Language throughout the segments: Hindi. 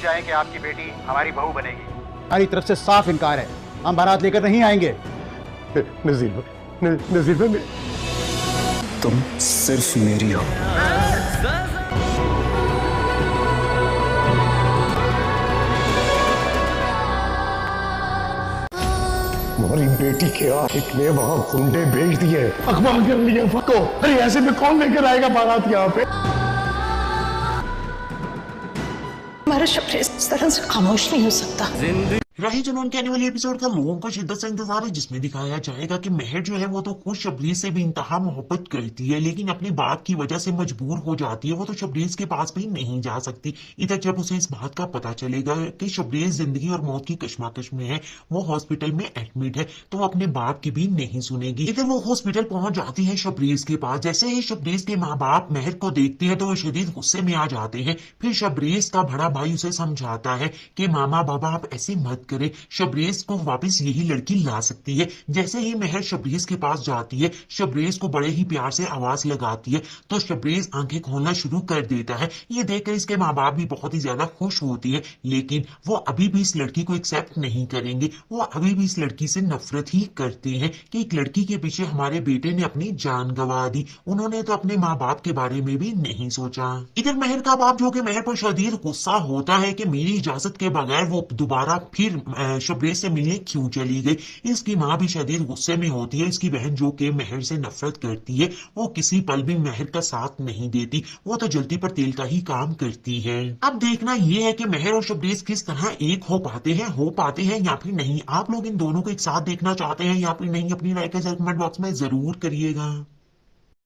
जाएं कि आपकी बेटी हमारी बहू बनेगी। हमारी तरफ से साफ इनकार है, हम बारात लेकर नहीं आएंगे। नजीर भाई, तुम सिर्फ मेरी हो। हमारी बेटी के आशिक ने वहां गुंडे भेज दिए, अखबार कर लिया को। अरे ऐसे में कौन लेकर आएगा बारात यहाँ पे? हमारा शब्द इस तरह से खामोश नहीं हो सकता। राही जुनून के आने वाले एपिसोड का लोगों को शिद्दत से इंतजार है, जिसमें दिखाया जाएगा कि महर जो है वो तो खुद शबरीज से भी इंतहा मोहब्बत करती है, लेकिन अपनी बात की वजह से मजबूर हो जाती है। वो तो शबरीज के पास भी नहीं जा सकती। इधर जब उसे इस बात का पता चलेगा कि शबरीज जिंदगी और मौत की कश्मकश में है, वो हॉस्पिटल में एडमिट है, तो वो अपने बाप की भी नहीं सुनेगी। इधर वो हॉस्पिटल पहुंच जाती है शबरीज के पास। जैसे ही शबरीज के माँ बाप महर को देखते हैं तो वो शदीद गुस्से में आ जाते हैं। फिर शबरीज का बड़ा भाई उसे समझाता है कि मामा बाबा आप ऐसे मत करें, शबरीज को वापस यही लड़की ला सकती है। जैसे ही महर शबरीज के पास जाती है, शबरीज को बड़े ही प्यार से आवाज लगाती है, तो शबरीज आंखें खोलना शुरू कर देता है। ये देखकर इसके माँ बाप भी बहुत ही ज्यादा खुश होती है, लेकिन वो अभी भी इस लड़की को एक्सेप्ट नहीं करेंगे। वो अभी भी इस लड़की से नफरत ही करते हैं कि एक लड़की के पीछे हमारे बेटे ने अपनी जान गंवा दी। उन्होंने तो अपने माँ बाप के बारे में भी नहीं सोचा। इधर महर का बाप जो कि महर पर शदीद गुस्सा होता है कि मेरी इजाजत के बगैर वो दोबारा फिर शबरीज से मिलने क्यों चली गई। इसकी माँ भी शदीद गुस्से में होती है। इसकी बहन जो कि महर से नफरत करती है, वो किसी पल भी महर का साथ नहीं देती। वो तो जल्दी पर तेल का ही काम करती है। अब देखना यह है कि महर और शबरीज किस तरह एक हो पाते हैं या फिर नहीं। आप लोग इन दोनों को एक साथ देखना चाहते हैं या फिर नहीं, अपनी राय का कमेंट बॉक्स में जरूर करिएगा।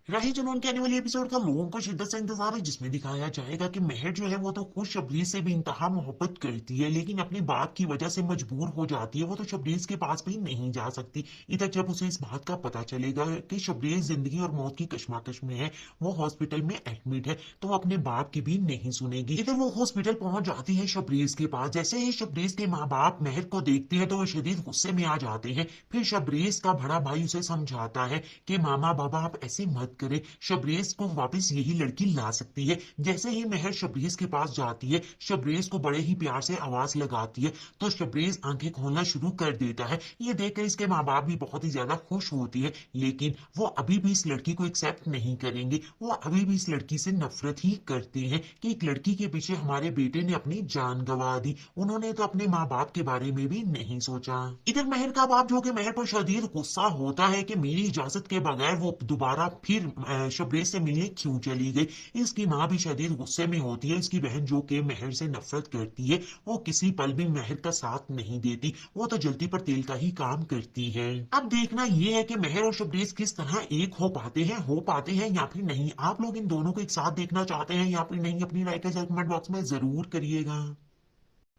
राही जुनून के आने वाले एपिसोड का लोगों को शिद्दत से इंतजार है, जिसमें दिखाया जाएगा कि महर जो है वो तो खुद शबरीज से भी इंतहा मोहब्बत करती है, लेकिन अपनी बात की वजह से मजबूर हो जाती है। वो तो शबरीज के पास भी नहीं जा सकती। इधर जब उसे इस बात का पता चलेगा कि शबरीज जिंदगी और मौत की कश्मकश में है, वो हॉस्पिटल में एडमिट है, तो वो अपने बाप की भी नहीं सुनेगी। इधर वो हॉस्पिटल पहुंच जाती है शबरीज के पास। जैसे ही शबरीज के माँ बाप महर को देखते हैं तो वो शदीद गुस्से में आ जाते हैं। फिर शबरीज का बड़ा भाई उसे समझाता है कि मामा बाबा आप ऐसे मत करें, शबरीज को वापस यही लड़की ला सकती है। जैसे ही महर शबरीज के पास जाती है, शबरीज को बड़े ही प्यार से आवाज लगाती है, तो शबरीज आंखें खोलना शुरू कर देता है। ये देखकर इसके माँ बाप भी बहुत ही ज्यादा खुश होती है, लेकिन वो अभी भी इस लड़की को एक्सेप्ट नहीं करेंगे। वो अभी भी इस लड़की से नफरत ही करते हैं कि एक लड़की के पीछे हमारे बेटे ने अपनी जान गंवा दी। उन्होंने तो अपने माँ बाप के बारे में भी नहीं सोचा। इधर महर का बाप जो कि महर पर शदीद गुस्सा होता है कि मेरी इजाजत के बगैर वो दोबारा फिर शबरीज से मिलने क्यों चली गई। इसकी माँ भी शदीद गुस्से में होती है। इसकी बहन जो कि महर से नफरत करती है, वो किसी पल भी महर का साथ नहीं देती। वो तो जल्दी पर तेल का ही काम करती है। अब देखना यह है कि महर और शबरीज किस तरह एक हो पाते हैं या फिर नहीं। आप लोग इन दोनों को एक साथ देखना चाहते हैं या फिर नहीं, अपनी राय का कमेंट बॉक्स में जरूर करिएगा।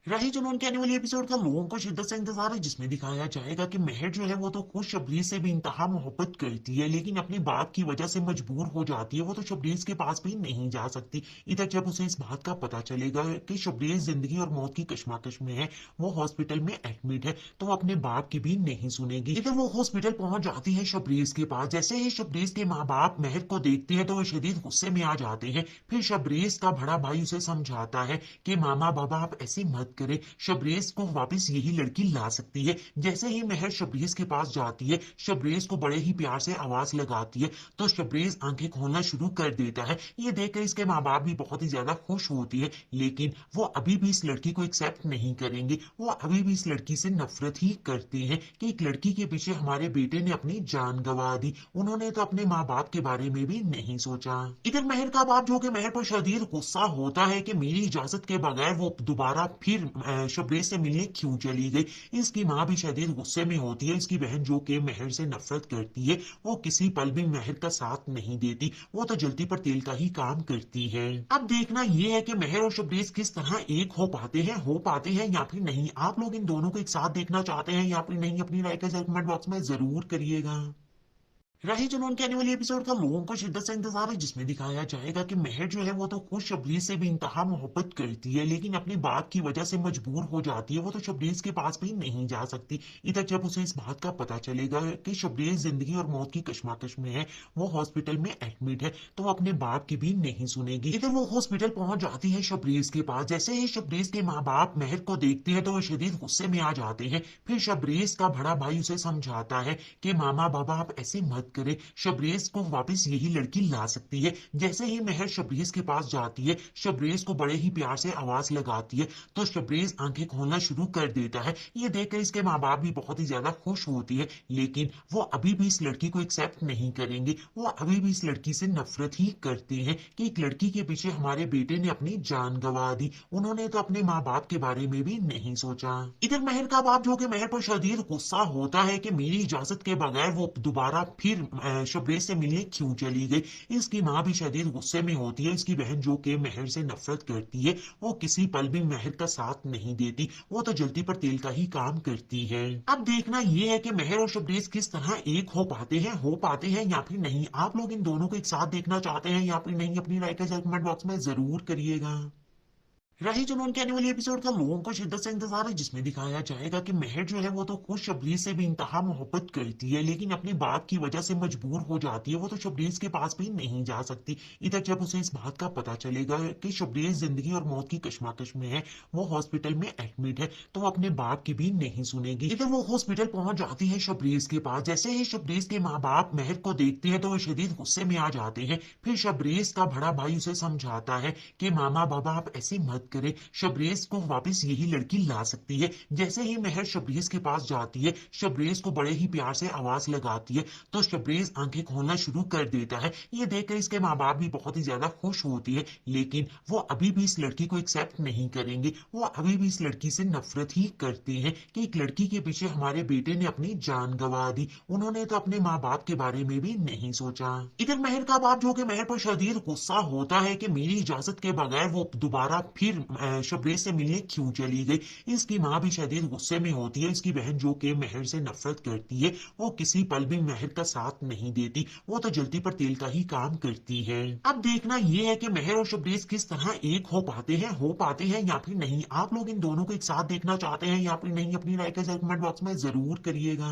राही जुनून के आने वाले एपिसोड का लोगों को शिद्दत से इंतजार है, जिसमें दिखाया जाएगा कि महर जो है वो तो खुद शबरीज से भी इंतहा मोहब्बत करती है, लेकिन अपनी बात की वजह से मजबूर हो जाती है। वो तो शबरीज के पास भी नहीं जा सकती। इधर जब उसे इस बात का पता चलेगा कि शबरीज जिंदगी और मौत की कश्मकश में है, वो हॉस्पिटल में एडमिट है, तो वो अपने बाप की भी नहीं सुनेगी। इधर वो हॉस्पिटल पहुंच जाती है शबरीज के पास। जैसे ही शबरीज के माँ बाप महर को देखते हैं तो वो शदीद गुस्से में आ जाते हैं। फिर शबरीज का बड़ा भाई उसे समझाता है कि मामा बाबा आप ऐसे मत करें, शबरीज को वापस यही लड़की ला सकती है। जैसे ही महर शबरीज के पास जाती है, शबरीज को बड़े ही प्यार से आवाज लगाती है, तो शबरीज आंखें खोलना शुरू कर देता है। ये देखकर इसके माँ बाप भी बहुत ही ज्यादा खुश होती है, लेकिन वो अभी भी इस लड़की को एक्सेप्ट नहीं करेंगे। वो अभी भी इस लड़की से नफरत ही करते हैं कि एक लड़की के पीछे हमारे बेटे ने अपनी जान गंवा दी। उन्होंने तो अपने माँ बाप के बारे में भी नहीं सोचा। इधर महर का बाप जो कि महर पर शदीद गुस्सा होता है कि मेरी इजाजत के बगैर वो दोबारा फिर शबरीज से मिलने क्यों चली गई। इसकी माँ भी शदीद गुस्से में होती है। इसकी बहन जो कि महर से नफरत करती है, वो किसी पल भी महर का साथ नहीं देती। वो तो जल्दी पर तेल का ही काम करती है। अब देखना यह है कि महर और शबरीज किस तरह एक हो पाते हैं या फिर नहीं। आप लोग इन दोनों को एक साथ देखना चाहते हैं या फिर नहीं, अपनी राय का कमेंट बॉक्स में जरूर करिएगा। रही जुनून के आने वाले एपिसोड का लोगों को शिद्दत से इंतजार है, जिसमें दिखाया जाएगा कि महर जो है वो तो खुद शबरीज से भी इंतहा मोहब्बत करती है, लेकिन अपनी बात की वजह से मजबूर हो जाती है। वो तो शबरीज के पास भी नहीं जा सकती। इधर जब उसे इस बात का पता चलेगा कि शबरीज जिंदगी और मौत की कश्मकश में है, वो हॉस्पिटल में एडमिट है, तो वो अपने बाप की भी नहीं सुनेगी। इधर वो हॉस्पिटल पहुंच जाती है शबरीज के पास। जैसे ही शबरीज के माँ बाप महर को देखते हैं तो वो शदीद गुस्से में आ जाते हैं। फिर शबरीज का बड़ा भाई उसे समझाता है कि मामा बाबा आप ऐसे मत करें, शबरीज को वापस यही लड़की ला सकती है। जैसे ही महर शबरीज के पास जाती है, शबरीज को बड़े ही प्यार से आवाज लगाती है, तो शबरीज आंखें खोलना शुरू कर देता है। ये देखकर इसके माँ बाप भी बहुत ही ज्यादा खुश होती है, लेकिन वो अभी भी इस लड़की को एक्सेप्ट नहीं करेंगे। वो अभी भी इस लड़की से नफरत ही करते हैं कि एक लड़की के पीछे हमारे बेटे ने अपनी जान गंवा दी। उन्होंने तो अपने माँ बाप के बारे में भी नहीं सोचा। इधर महर का बाप जो कि महर पर शदीद गुस्सा होता है कि मेरी इजाजत के बगैर वो दोबारा फिर शबरीज से मिलने क्यों चली गई। इसकी माँ भी शदीद गुस्से में होती है। इसकी बहन जो कि महर से नफरत करती है, वो किसी पल भी महर का साथ नहीं देती। वो तो जल्दी पर तेल का ही काम करती है। अब देखना ये है कि महर और शबरीज किस तरह एक हो पाते हैं या फिर नहीं। आप लोग इन दोनों को एक साथ देखना चाहते हैं या फिर नहीं, अपनी राय का कमेंट बॉक्स में जरूर करिएगा। रही जुनून के आने वाले एपिसोड का लोगों को शिद्दत से इंतजार है, जिसमें दिखाया जाएगा कि महर जो है वो तो खुद शबरीज से भी इंतहा मोहब्बत करती है, लेकिन अपनी बात की वजह से मजबूर हो जाती है। वो तो शबरीज के पास भी नहीं जा सकती। इधर जब उसे इस बात का पता चलेगा कि शबरीज जिंदगी और मौत की कश्मकश में है, वो हॉस्पिटल में एडमिट है, तो वो अपने बाप की भी नहीं सुनेगी। इधर वो हॉस्पिटल पहुंच जाती है शबरीज के पास। जैसे ही शबरीज के माँ बाप महर को देखते हैं तो वो शदीद गुस्से में आ जाते हैं। फिर शबरीज का बड़ा भाई उसे समझाता है कि मामा बाबा आप ऐसे मत करें, शबरीज को वापस यही लड़की ला सकती है। जैसे ही महर शबरीज के पास जाती है, शबरीज को बड़े ही प्यार से आवाज लगाती है, तो शबरीज आंखें खोलना शुरू कर देता है। ये देखकर इसके माँ बाप भी बहुत ही ज्यादा खुश होती है, लेकिन वो अभी भी इस लड़की को एक्सेप्ट नहीं करेंगे। वो अभी भी इस लड़की से नफरत ही करते हैं कि एक लड़की के पीछे हमारे बेटे ने अपनी जान गंवा दी। उन्होंने तो अपने माँ बाप के बारे में भी नहीं सोचा। इधर महर का बाप जो कि महर पर शदीद गुस्सा होता है कि मेरी इजाजत के बगैर वो दोबारा फिर शबरीज से मिलने क्यों चली गई। इसकी माँ भी शदीद गुस्से में होती है। इसकी बहन जो कि महर से नफरत करती है, वो किसी पल भी महर का साथ नहीं देती। वो तो जल्दी पर तेल का ही काम करती है। अब देखना ये है कि महर और शबरीज किस तरह एक हो पाते हैं या फिर नहीं। आप लोग इन दोनों को एक साथ देखना चाहते हैं या फिर नहीं, अपनी राय का कमेंट बॉक्स में जरूर करिएगा।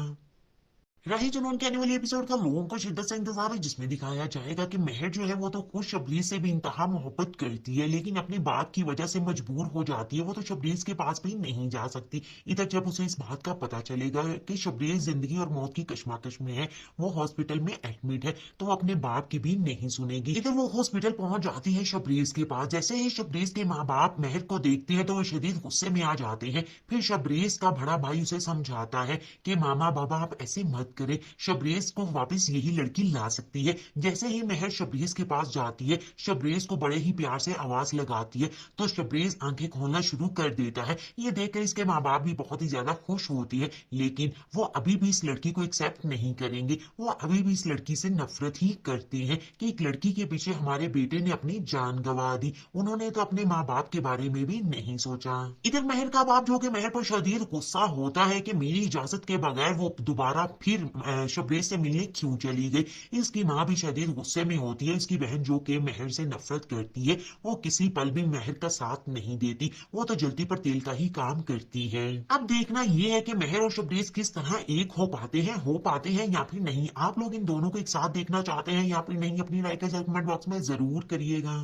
रही जुनून के आने वाले एपिसोड का लोगों को शिद्दत से इंतजार है, जिसमें दिखाया जाएगा कि महर जो है वो तो खुद शबरीज से भी इंतहा मोहब्बत करती है, लेकिन अपनी बात की वजह से मजबूर हो जाती है। वो तो शबरीज के पास भी नहीं जा सकती। इधर जब उसे इस बात का पता चलेगा कि शबरीज जिंदगी और मौत की कश्मकश में है, वो हॉस्पिटल में एडमिट है, तो वो अपने बाप की भी नहीं सुनेगी। इधर वो हॉस्पिटल पहुंच जाती है शबरीज के पास। जैसे ही शबरीज के माँ बाप महर को देखते हैं तो वो शदीद गुस्से में आ जाते हैं। फिर शबरीज का बड़ा भाई उसे समझाता है कि मामा बाबा आप ऐसे मत करें, शबरीज को वापस यही लड़की ला सकती है। जैसे ही महर शबरीज के पास जाती है, शबरीज को बड़े ही प्यार से आवाज लगाती है, तो शबरीज आंखें खोलना शुरू कर देता है। ये देखकर इसके माँ बाप भी बहुत ही ज्यादा खुश होती है, लेकिन वो अभी भी इस लड़की को एक्सेप्ट नहीं करेंगे। वो अभी भी इस लड़की से नफरत ही करते हैं कि एक लड़की के पीछे हमारे बेटे ने अपनी जान गंवा दी। उन्होंने तो अपने माँ बाप के बारे में भी नहीं सोचा। इधर महर का बाप जो कि महर पर शदीद गुस्सा होता है कि मेरी इजाजत के बगैर वो दोबारा फिर शबरीज से मिलने क्यों चली गई। इसकी माँ भी शदीद गुस्से में होती है। इसकी बहन जो कि महर से नफरत करती है, वो किसी पल भी महर का साथ नहीं देती। वो तो जल्दी पर तेल का ही काम करती है। अब देखना ये है कि महर और शबरीज किस तरह एक हो पाते हैं या फिर नहीं। आप लोग इन दोनों को एक साथ देखना चाहते हैं या फिर नहीं, अपनी राय का कमेंट बॉक्स में जरूर करिएगा।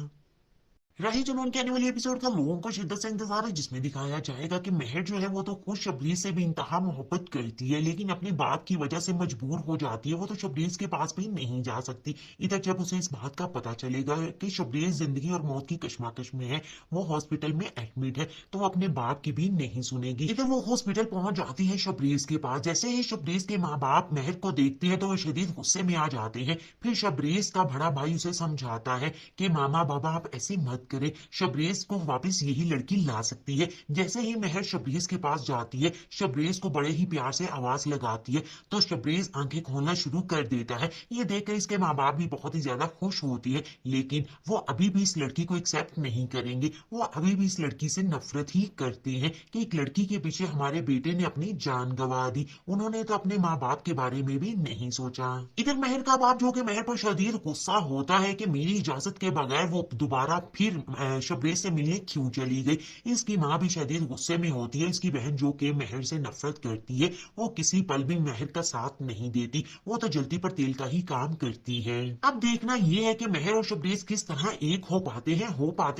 रही जुनून के आने वाले एपिसोड का लोगों को शिद्दत से इंतजार है, जिसमें दिखाया जाएगा कि महर जो है वो तो खुद शबरीज से भी इंतहा मोहब्बत करती है, लेकिन अपनी बात की वजह से मजबूर हो जाती है। वो तो शबरीज के पास भी नहीं जा सकती। इधर जब उसे इस बात का पता चलेगा कि शबरीज जिंदगी और मौत की कश्मकश में है, वो हॉस्पिटल में एडमिट है, तो वो अपने बाप की भी नहीं सुनेगी। इधर वो हॉस्पिटल पहुंच जाती है शबरीज के पास। जैसे ही शबरीज के माँ बाप महर को देखते हैं तो वो शदीद गुस्से में आ जाते हैं। फिर शबरीज का बड़ा भाई उसे समझाता है कि मामा बाबा आप ऐसे मत मत करे, शबरेज को वापस यही लड़की ला सकती है। जैसे ही महर शबरेज के पास जाती है, शबरेज को बड़े ही प्यार से आवाज लगाती है तो शबरेज आंखें खोलना शुरू कर देता है। ये देखकर इसके माँ बाप भी बहुत ही ज्यादा खुश होती है, लेकिन वो अभी भी इस लड़की को एक्सेप्ट नहीं करेंगे। वो अभी भी इस लड़की से नफरत ही करते हैं कि एक लड़की के पीछे हमारे बेटे ने अपनी जान गंवा दी। उन्होंने तो अपने माँ बाप के बारे में भी नहीं सोचा। इधर महर का बाप जो कि महर पर शदीद गुस्सा होता है कि मेरी इजाजत के बगैर वो दोबारा फिर शबरेज से मिलने क्यों चली गई। इसकी माँ भी शदीद गुस्से में होती है। इसकी बहन जो कि महर से नफरत करती है, वो किसी पल भी महर का साथ नहीं देती। वो तो जल्दी पर तेल का ही काम करती है। अब देखना ये है कि महर और शबरेज किस तरह एक हो पाते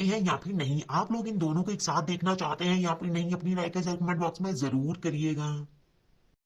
हैं या फिर नहीं। आप लोग इन दोनों को एक साथ देखना चाहते हैं या फिर नहीं, अपनी राय का कमेंट बॉक्स में जरूर करिएगा।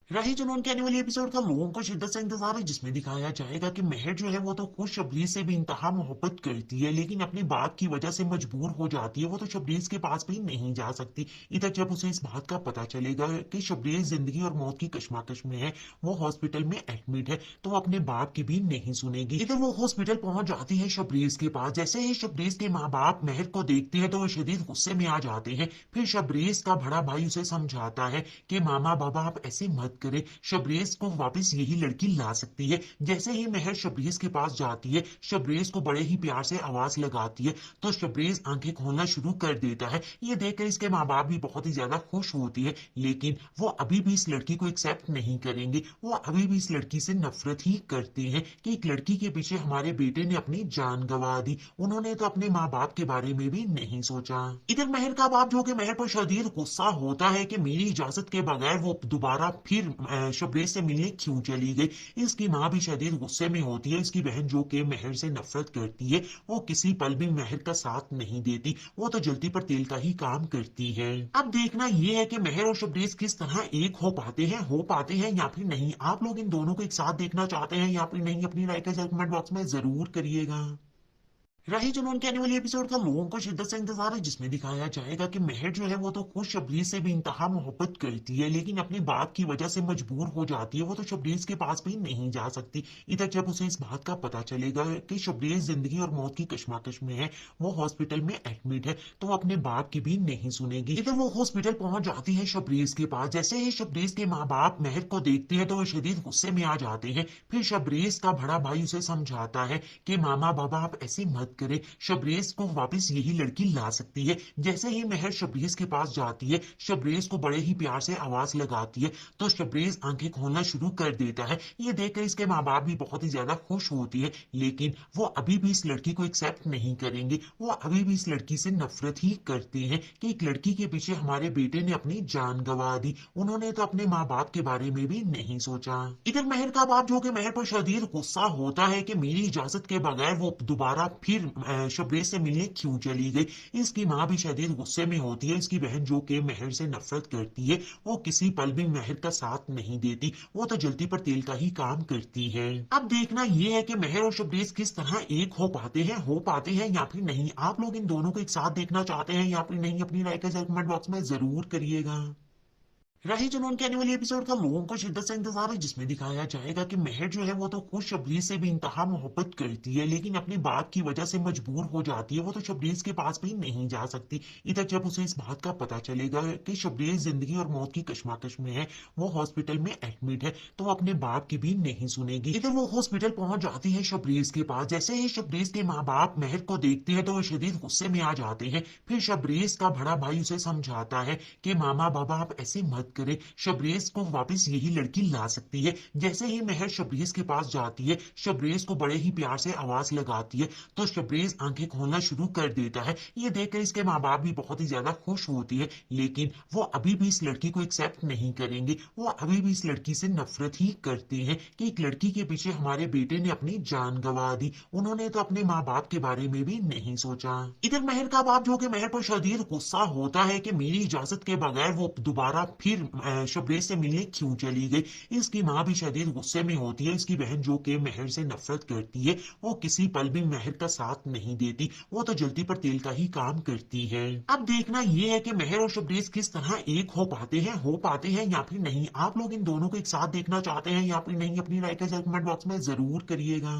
रही जुनून के आने वाले एपिसोड का लोगों को शिद्दत से इंतजार है, जिसमें दिखाया जाएगा कि महर जो है वो तो खुद शबरीज से भी इंतहा मोहब्बत करती है, लेकिन अपनी बात की वजह से मजबूर हो जाती है। वो तो शबरीज के पास भी नहीं जा सकती। इधर जब उसे इस बात का पता चलेगा कि शबरीज जिंदगी और मौत की कशमकश में है, वो हॉस्पिटल में एडमिट है, तो वो अपने बाप की भी नहीं सुनेगी। इधर वो हॉस्पिटल पहुंच जाती है शबरीज के पास। जैसे ही शबरीज के माँ बाप महर को देखते हैं तो वो शदीद गुस्से में आ जाते हैं। फिर शबरीज का बड़ा भाई उसे समझाता है कि मामा बाबा आप ऐसे मत करें, शबरेज को वापस यही लड़की ला सकती है। जैसे ही महर शबरेज के पास जाती है, शबरेज को बड़े ही प्यार से आवाज लगाती है तो शबरेज आंखें खोलना शुरू कर देता है। ये देखकर इसके माँ बाप भी बहुत ही ज्यादा खुश होती है, लेकिन वो अभी भी इस लड़की को एक्सेप्ट नहीं करेंगे। वो अभी भी इस लड़की से नफरत ही करते हैं कि एक लड़की के पीछे हमारे बेटे ने अपनी जान गंवा दी। उन्होंने तो अपने माँ बाप के बारे में भी नहीं सोचा। इधर महर का बाप जो कि महर पर शदीद गुस्सा होता है कि मेरी इजाजत के बगैर वो दोबारा फिर शबरेज से मिलने क्यों चली गई। इसकी माँ भी शदीद गुस्से में होती है। इसकी बहन जो कि महर से नफरत करती है, वो किसी पल भी महर का साथ नहीं देती। वो तो जल्दी पर तेल का ही काम करती है। अब देखना ये है कि महर और शबरेज किस तरह एक हो पाते हैं या फिर नहीं। आप लोग इन दोनों को एक साथ देखना चाहते हैं या फिर नहीं, अपनी राय का कमेंट बॉक्स में जरूर करिएगा। रही जुनून के आने वाले एपिसोड का लोगों को शिद्दत से इंतजार है, जिसमें दिखाया जाएगा कि महर जो है वो तो खुद शबरीज से भी इंतहा मोहब्बत करती है, लेकिन अपनी बात की वजह से मजबूर हो जाती है। वो तो शबरीज के पास भी नहीं जा सकती। इधर जब उसे इस बात का पता चलेगा कि शबरीज जिंदगी और मौत की कशमकश में है, वो हॉस्पिटल में एडमिट है, तो वो अपने बाप की भी नहीं सुनेगी। इधर वो हॉस्पिटल पहुंच जाती है शबरीज के पास। जैसे ही शबरीज के माँ बाप महर को देखते हैं तो वो शदीद गुस्से में आ जाते हैं। फिर शबरीज का बड़ा भाई उसे समझाता है कि मामा बाबा आप ऐसे मत करें, शबरेज को वापस यही लड़की ला सकती है। जैसे ही महर शबरेज के पास जाती है, शबरेज को बड़े ही प्यार से आवाज लगाती है तो शबरेज आंखें खोलना शुरू कर देता है। ये देखकर इसके माँ बाप भी बहुत ही ज्यादा खुश होती है, लेकिन वो अभी भी इस लड़की को एक्सेप्ट नहीं करेंगे। वो अभी भी इस लड़की से नफरत ही करते हैं कि एक लड़की के पीछे हमारे बेटे ने अपनी जान गंवा दी। उन्होंने तो अपने माँ बाप के बारे में भी नहीं सोचा। इधर महर का बाप जो कि महर पर शदीद गुस्सा होता है कि मेरी इजाजत के बगैर वो दोबारा फिर शबरेज से मिलने क्यों चली गई। इसकी माँ भी शदीद गुस्से में होती है। इसकी बहन जो कि महर से नफरत करती है, वो किसी पल भी महर का साथ नहीं देती। वो तो जल्दी पर तेल का ही काम करती है। अब देखना ये है कि महर और शबरेज किस तरह एक हो पाते हैं या फिर नहीं। आप लोग इन दोनों को एक साथ देखना चाहते हैं या फिर नहीं, अपनी राय का कमेंट बॉक्स में जरूर करिएगा। रही जुनून के आने वाले एपिसोड का लोगों को शिद्दत से इंतजार है, जिसमें दिखाया जाएगा कि महर जो है वो तो खुद शबरीज से भी इंतहा मोहब्बत करती है, लेकिन अपनी बात की वजह से मजबूर हो जाती है। वो तो शबरीज के पास भी नहीं जा सकती। इधर जब उसे इस बात का पता चलेगा कि शबरीज जिंदगी और मौत की कशमकश में है, वो हॉस्पिटल में एडमिट है, तो वो अपने बाप की भी नहीं सुनेगी। इधर वो हॉस्पिटल पहुंच जाती है शबरीज के पास। जैसे ही शबरीज के माँ बाप महर को देखते हैं तो वो शदीद गुस्से में आ जाते हैं। फिर शबरीज का बड़ा भाई उसे समझाता है कि मामा बाबा आप ऐसे मत करें, शबरेज को वापस यही लड़की ला सकती है। जैसे ही महर शबरेज के पास जाती है, शबरेज को बड़े ही प्यार से आवाज लगाती है तो शबरेज आंखें खोलना शुरू कर देता है। ये देखकर इसके माँ बाप भी बहुत ही ज्यादा खुश होती है, लेकिन वो अभी भी इस लड़की को एक्सेप्ट नहीं करेंगे। वो अभी भी इस लड़की से नफरत ही करते हैं कि एक लड़की के पीछे हमारे बेटे ने अपनी जान गंवा दी। उन्होंने तो अपने माँ बाप के बारे में भी नहीं सोचा। इधर महर का बाप जो कि महर पर शदीद गुस्सा होता है कि मेरी इजाजत के बगैर वो दोबारा फिर शबरेज से मिलने क्यों चली गई। इसकी माँ भी शदीद गुस्से में होती है। इसकी बहन जो कि महर से नफरत करती है, वो किसी पल भी महर का साथ नहीं देती। वो तो जल्दी पर तेल का ही काम करती है। अब देखना ये है कि महर और शबरेज किस तरह एक हो पाते हैं या फिर नहीं। आप लोग इन दोनों को एक साथ देखना चाहते हैं या फिर नहीं, अपनी राय का कमेंट बॉक्स में जरूर करिएगा।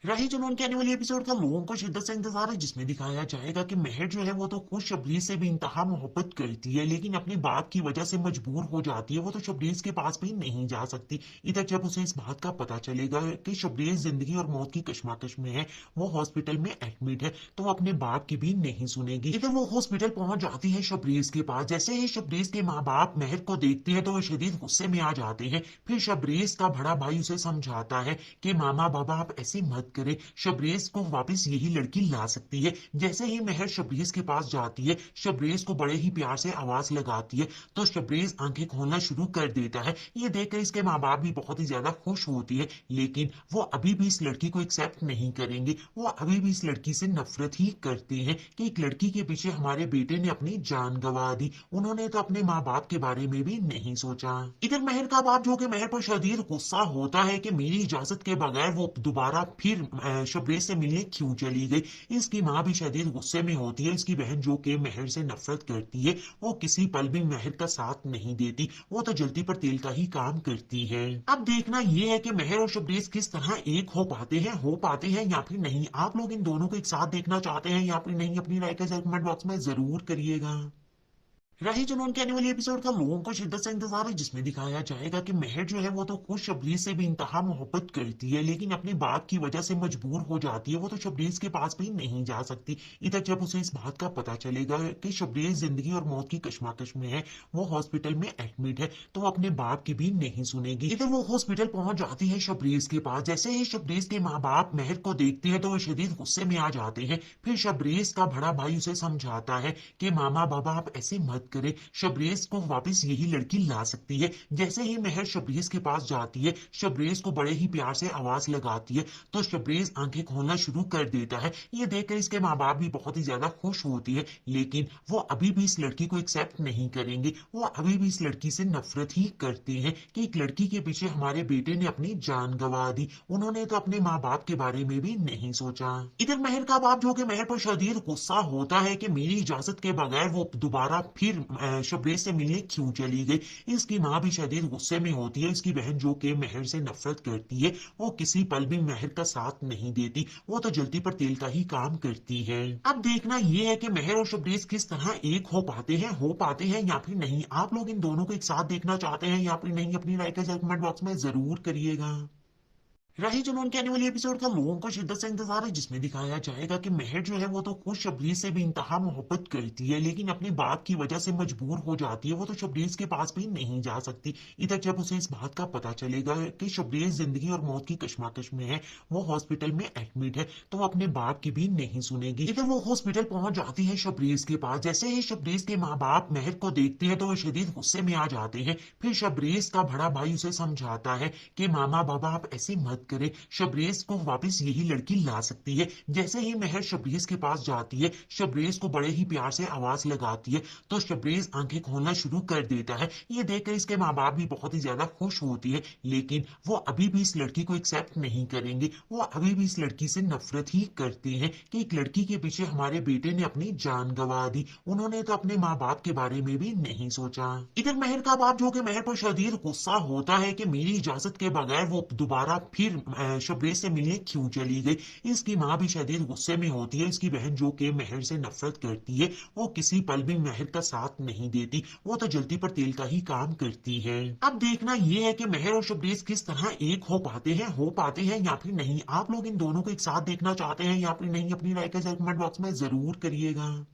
रही जुनून के आने वाली एपिसोड का लोगों को शिद्दत से इंतजार है, जिसमें दिखाया जाएगा कि महर जो है वो तो खुद शबरीज से भी इंतहा मोहब्बत करती है, लेकिन अपनी बात की वजह से मजबूर हो जाती है। वो तो शबरीज के पास भी नहीं जा सकती। इधर जब उसे इस बात का पता चलेगा कि शबरीज जिंदगी और मौत की कश्मकश में है, वो हॉस्पिटल में एडमिट है, तो वो अपने बाप की भी नहीं सुनेगी। इधर वो हॉस्पिटल पहुंच जाती है शबरीज के पास। जैसे ही शबरीज के माँ बाप महर को देखते हैं तो वो शदीद गुस्से में आ जाते हैं। फिर शबरीज का बड़ा भाई उसे समझाता है कि मामा बाबा आप ऐसे मत करें, शबरीज को वापस यही लड़की ला सकती है। जैसे ही महर शबरीज के पास जाती है, शबरीज को बड़े ही प्यार से आवाज लगाती है, तो शबरीज आंखें खोलना शुरू कर देता है। ये देखकर इसके माँ बाप भी बहुत ही ज्यादा खुश होती है, लेकिन वो अभी भी इस लड़की को एक्सेप्ट नहीं करेंगे। वो अभी भी इस लड़की से नफरत ही करते हैं कि एक लड़की के पीछे हमारे बेटे ने अपनी जान गंवा दी। उन्होंने तो अपने माँ बाप के बारे में भी नहीं सोचा। इधर महर का बाप जो कि महर पर शदीद गुस्सा होता है कि मेरी इजाजत के बगैर वो दोबारा फिर शबरीज से मिलने क्यों चली गई। इसकी माँ भी शदीद गुस्से में होती है। इसकी बहन जो कि महर से नफरत करती है, वो किसी पल भी महर का साथ नहीं देती। वो तो जल्दी पर तेल का ही काम करती है। अब देखना ये है कि महर और शबरीज किस तरह एक हो पाते हैं या फिर नहीं। आप लोग इन दोनों को एक साथ देखना चाहते हैं या फिर नहीं, अपनी राय का कमेंट बॉक्स में जरूर करिएगा। रही जुनून के आने वाली एपिसोड का लोगों को शिद्दत से इंतजार है, जिसमें दिखाया जाएगा कि महर जो है वो तो खुद शबरीज से भी इंतहा मोहब्बत करती है, लेकिन अपनी बात की वजह से मजबूर हो जाती है। वो तो शबरीज के पास भी नहीं जा सकती। इधर जब उसे इस बात का पता चलेगा कि शबरीज जिंदगी और मौत की कश्मकश में है, वो हॉस्पिटल में एडमिट है, तो वो अपने बाप की भी नहीं सुनेगी। इधर वो हॉस्पिटल पहुंच जाती है शबरीज के पास। जैसे ही शबरीज के माँ बाप महर को देखते हैं तो वो शदीद गुस्से में आ जाते हैं। फिर शबरीज का बड़ा भाई उसे समझाता है कि मामा बाबा आप ऐसे मत करें, शबरीज को वापस यही लड़की ला सकती है। जैसे ही महर शबरीज के पास जाती है, शबरीज को बड़े ही प्यार से आवाज लगाती है, तो शबरीज आंखें खोलना शुरू कर देता है। ये देखकर इसके माँ बाप भी बहुत ही ज्यादा खुश होती है, लेकिन वो अभी भी इस लड़की को एक्सेप्ट नहीं करेंगे। वो अभी भी इस लड़की से नफरत ही करते हैं कि एक लड़की के पीछे हमारे बेटे ने अपनी जान गंवा दी। उन्होंने तो अपने माँ बाप के बारे में भी नहीं सोचा। इधर महर का बाप जो कि महर पर शदीद गुस्सा होता है कि मेरी इजाजत के बगैर वो दोबारा फिर शबरीज से मिलने क्यों चली गई। इसकी माँ भी शदीद गुस्से में होती है। इसकी बहन जो कि महर से नफरत करती है, वो किसी पल भी महर का साथ नहीं देती। वो तो जल्दी पर तेल का ही काम करती है। अब देखना ये है कि महर और शबरीज किस तरह एक हो पाते हैं या फिर नहीं। आप लोग इन दोनों को एक साथ देखना चाहते हैं या फिर नहीं, अपनी राय का कमेंट बॉक्स में जरूर करिएगा। रही जुनून के आने वाली एपिसोड का लोगों को शिद्दत से इंतजार है, जिसमें दिखाया जाएगा कि महर जो है वो तो खुद शबरीज से भी इंतहा मोहब्बत करती है, लेकिन अपनी बात की वजह से मजबूर हो जाती है। वो तो शबरीज के पास भी नहीं जा सकती। इधर जब उसे इस बात का पता चलेगा कि शबरीज जिंदगी और मौत की कश्मकश में है, वो हॉस्पिटल में एडमिट है, तो वो अपने बाप की भी नहीं सुनेगी। इधर वो हॉस्पिटल पहुंच जाती है शबरीज के पास। जैसे ही शबरीज के माँ बाप महर को देखते हैं तो वो शदीद गुस्से में आ जाते हैं। फिर शबरीज का बड़ा भाई उसे समझाता है कि मामा बाबा आप ऐसे मत करें, शबरीज को वापस यही लड़की ला सकती है। जैसे ही महर शबरीज के पास जाती है, शबरीज को बड़े ही प्यार से आवाज लगाती है, तो शबरीज आंखें खोलना शुरू कर देता है। ये देखकर इसके माँ बाप भी बहुत ही ज्यादा खुश होती है, लेकिन वो अभी भी इस लड़की को एक्सेप्ट नहीं करेंगे। वो अभी भी इस लड़की से नफरत ही करते हैं कि एक लड़की के पीछे हमारे बेटे ने अपनी जान गंवा दी। उन्होंने तो अपने माँ बाप के बारे में भी नहीं सोचा। इधर महर का बाप जो कि महर पर शदीद गुस्सा होता है कि मेरी इजाजत के बगैर वो दोबारा फिर शबरीज से मिलने क्यों चली गई। इसकी माँ भी शदीद गुस्से में होती है। इसकी बहन जो कि महर से नफरत करती है, वो किसी पल भी महर का साथ नहीं देती। वो तो जल्दी पर तेल का ही काम करती है। अब देखना ये है कि महर और शबरीज किस तरह एक हो पाते हैं या फिर नहीं। आप लोग इन दोनों को एक साथ देखना चाहते हैं या फिर नहीं, अपनी राय का कमेंट बॉक्स में जरूर करिएगा।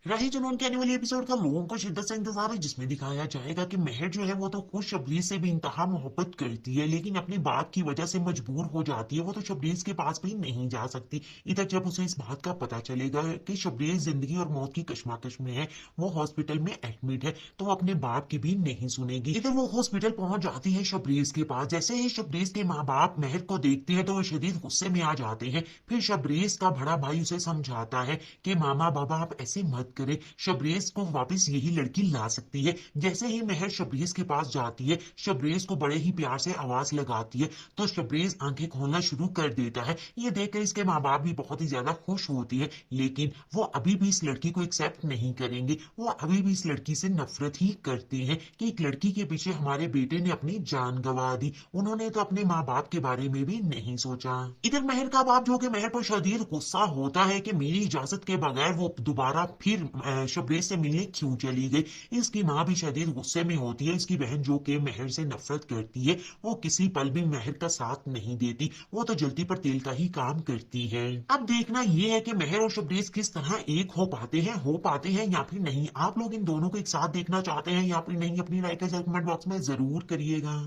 रही जुनून के आने वाली एपिसोड का लोगों को शिद्दत से इंतजार है, जिसमें दिखाया जाएगा कि महर जो है वो तो खुद शबरीज से भी इंतहा मोहब्बत करती है, लेकिन अपनी बात की वजह से मजबूर हो जाती है। वो तो शबरीज के पास भी नहीं जा सकती। इधर जब उसे इस बात का पता चलेगा कि शबरीज जिंदगी और मौत की कश्मकश में है, वो हॉस्पिटल में एडमिट है, तो वो अपने बाप की भी नहीं सुनेगी। इधर वो हॉस्पिटल पहुंच जाती है शबरीज के पास। जैसे ही शबरीज के माँ बाप महर को देखते हैं तो वो शदीद गुस्से में आ जाते हैं। फिर शबरीज का बड़ा भाई उसे समझाता है कि मामा बाबा आप ऐसे मत मत करे, शबरेज को वापस यही लड़की ला सकती है। जैसे ही महर शबरेज के पास जाती है, शबरेज को बड़े ही प्यार से आवाज लगाती है तो शबरेज आंखें खोलना शुरू कर देता है। ये देखकर इसके माँ बाप भी बहुत ही ज्यादा खुश होती है, लेकिन वो अभी भी इस लड़की को एक्सेप्ट नहीं करेंगे। वो अभी भी इस लड़की से नफरत ही करते हैं कि एक लड़की के पीछे हमारे बेटे ने अपनी जान गंवा दी। उन्होंने तो अपने माँ बाप के बारे में भी नहीं सोचा। इधर महर का बाप जो कि महर पर शदीद गुस्सा होता है कि मेरी इजाजत के बगैर वो दोबारा फिर शबरेज से मिलने क्यों चली गई। इसकी माँ भी शदीद गुस्से में होती है। इसकी बहन जो कि महर से नफरत करती है, वो किसी पल भी महर का साथ नहीं देती। वो तो जल्दी पर तेल का ही काम करती है। अब देखना ये है कि महर और शबरेज किस तरह एक हो पाते हैं या फिर नहीं। आप लोग इन दोनों को एक साथ देखना चाहते हैं या फिर नहीं, अपनी राय का कमेंट बॉक्स में जरूर करिएगा।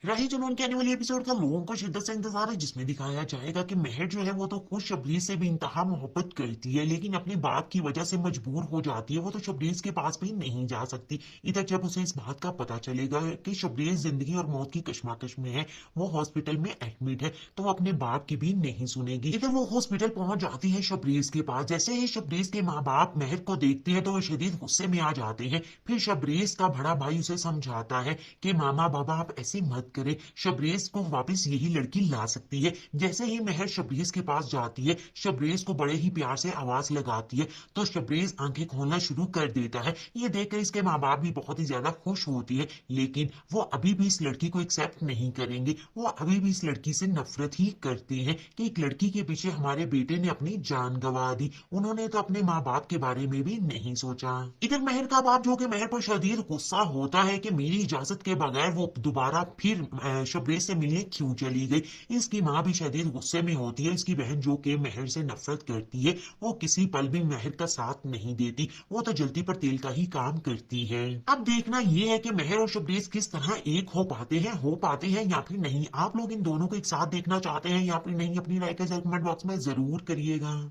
रही जुनून के आने वाली एपिसोड का लोगों को शिद्दत से इंतजार है, जिसमें दिखाया जाएगा कि महर जो है वो तो खुद शबरीज से भी इंतहा मोहब्बत करती है, लेकिन अपने बाप की वजह से मजबूर हो जाती है। वो तो शबरीज के पास भी नहीं जा सकती। इधर जब उसे इस बात का पता चलेगा कि शबरीज जिंदगी और मौत की कश्मकश में है, वो हॉस्पिटल में एडमिट है, तो वो अपने बाप की भी नहीं सुनेगी। इधर वो हॉस्पिटल पहुंच जाती है शबरीज के पास। जैसे ही शबरीज के माँ बाप महर को देखते हैं तो वो शदीद गुस्से में आ जाते हैं। फिर शबरीज का बड़ा भाई उसे समझाता है कि मामा बाबा आप ऐसे मत करें, शबरीज को वापस यही लड़की ला सकती है। जैसे ही महर शबरीज के पास जाती है, शबरीज को बड़े ही प्यार से आवाज लगाती है तो शबरीज आंखें खोलना शुरू कर देता है। ये देखकर इसके माँ बाप भी बहुत ही ज्यादा खुश होती है, लेकिन वो अभी भी इस लड़की को एक्सेप्ट नहीं करेंगे। वो अभी भी इस लड़की से नफरत ही करते हैं कि एक लड़की के पीछे हमारे बेटे ने अपनी जान गंवा दी। उन्होंने तो अपने माँ बाप के बारे में भी नहीं सोचा। इधर महर का बाप जो कि महर पर शदीद गुस्सा होता है कि मेरी इजाजत के बगैर वो दोबारा फिर शबरीज से मिलने क्यों चली गई। इसकी माँ भी शदीद गुस्से में होती है। इसकी बहन जो कि महर से नफरत करती है, वो किसी पल भी महर का साथ नहीं देती। वो तो जल्दी पर तेल का ही काम करती है। अब देखना ये है कि महर और शबरीज किस तरह एक हो पाते हैं या फिर नहीं। आप लोग इन दोनों को एक साथ देखना चाहते हैं या फिर नहीं, अपनी राय का कमेंट बॉक्स में जरूर करिएगा।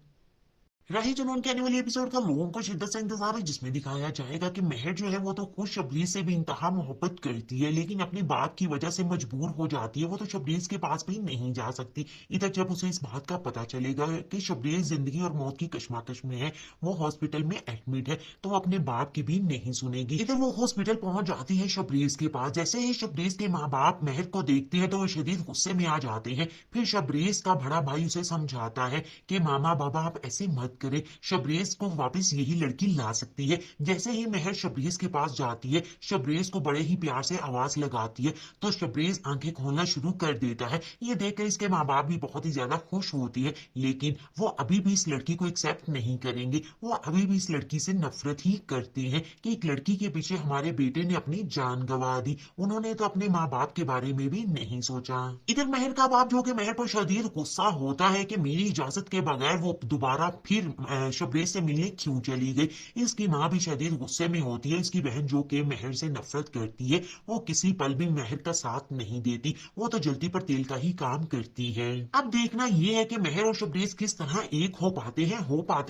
रही जुनून के आने वाली एपिसोड का लोगों को शिद्दत से इंतजार है, जिसमें दिखाया जाएगा कि महर जो है वो तो खुद शबरीज से भी इंतहा मोहब्बत करती है, लेकिन अपने बाप की वजह से मजबूर हो जाती है। वो तो शबरीज के पास भी नहीं जा सकती। इधर जब उसे इस बात का पता चलेगा कि शबरीज जिंदगी और मौत की कश्मकश में है, वो हॉस्पिटल में एडमिट है, तो वो अपने बाप की भी नहीं सुनेगी। इधर वो हॉस्पिटल पहुंच जाती है शबरीज के पास। जैसे ही शबरीज के माँ बाप महर को देखते हैं तो वो शदीद गुस्से में आ जाते हैं। फिर शबरीज का बड़ा भाई उसे समझाता है कि मामा बाबा आप ऐसे मत करें, शबरीज को वापस यही लड़की ला सकती है। जैसे ही महर शबरीज के पास जाती है, शबरीज को बड़े ही प्यार से आवाज लगाती है तो शबरीज आंखें खोलना शुरू कर देता है। ये देखकर इसके माँ बाप भी बहुत ही ज्यादा खुश होती है, लेकिन वो अभी भी इस लड़की को एक्सेप्ट नहीं करेंगे। वो अभी भी इस लड़की से नफरत ही करते हैं कि एक लड़की के पीछे हमारे बेटे ने अपनी जान गंवा दी। उन्होंने तो अपने माँ बाप के बारे में भी नहीं सोचा। इधर महर का बाप जो कि महर पर शदीद गुस्सा होता है कि मेरी इजाजत के बगैर वो दोबारा फिर शबरीज से मिलने क्यों चली गई। इसकी माँ भी शदीद गुस्से में होती है। इसकी बहन जो कि महर से नफरत करती है, वो किसी पल भी महर का साथ नहीं देती। वो तो जल्दी पर तेल का ही काम करती है। अब देखना ये है कि महर और शबरीज किस तरह एक हो पाते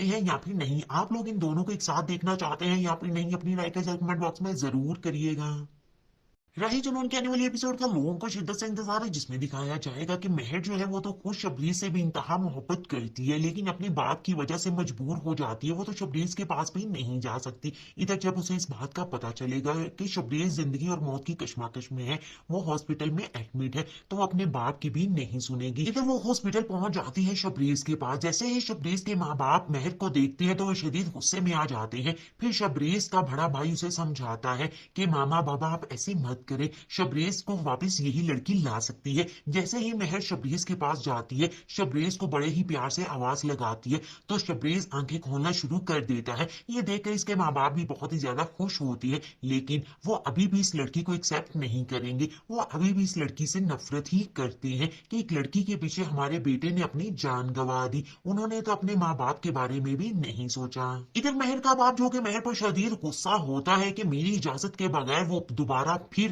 हैं या फिर नहीं। आप लोग इन दोनों को एक साथ देखना चाहते हैं या फिर नहीं, अपनी राय का कमेंट बॉक्स में जरूर करिएगा। रही जुनून के आने वाली एपिसोड का लोगों को शिद्दत से इंतजार है, जिसमें दिखाया जाएगा कि महर जो है वो तो खुद शबरीज से भी इंतहा मोहब्बत करती है, लेकिन अपने बाप की वजह से मजबूर हो जाती है। वो तो शबरीज के पास भी नहीं जा सकती। इधर जब उसे इस बात का पता चलेगा कि शबरीज जिंदगी और मौत की कश्मकश में है, वो हॉस्पिटल में एडमिट है, तो वो अपने बाप की भी नहीं सुनेगी। इधर वो हॉस्पिटल पहुंच जाती है शबरीज के पास। जैसे ही शबरीज के माँ बाप महर को देखते हैं तो वो शदीद गुस्से में आ जाते हैं। फिर शबरीज का बड़ा भाई उसे समझाता है कि मामा बाबा आप ऐसे मत करें, शबरीज को वापस यही लड़की ला सकती है। जैसे ही महर शबरीज के पास जाती है, शबरीज को बड़े ही प्यार से आवाज लगाती है तो शबरीज आंखें खोलना शुरू कर देता है। ये देखकर इसके माँ बाप भी बहुत ही ज्यादा खुश होती है, लेकिन वो अभी भी इस लड़की को एक्सेप्ट नहीं करेंगे। वो अभी भी इस लड़की से नफरत ही करते हैं कि एक लड़की के पीछे हमारे बेटे ने अपनी जान गंवा दी। उन्होंने तो अपने माँ बाप के बारे में भी नहीं सोचा। इधर महर का बाप जो कि महर पर शदीद गुस्सा होता है कि मेरी इजाजत के बगैर वो दोबारा फिर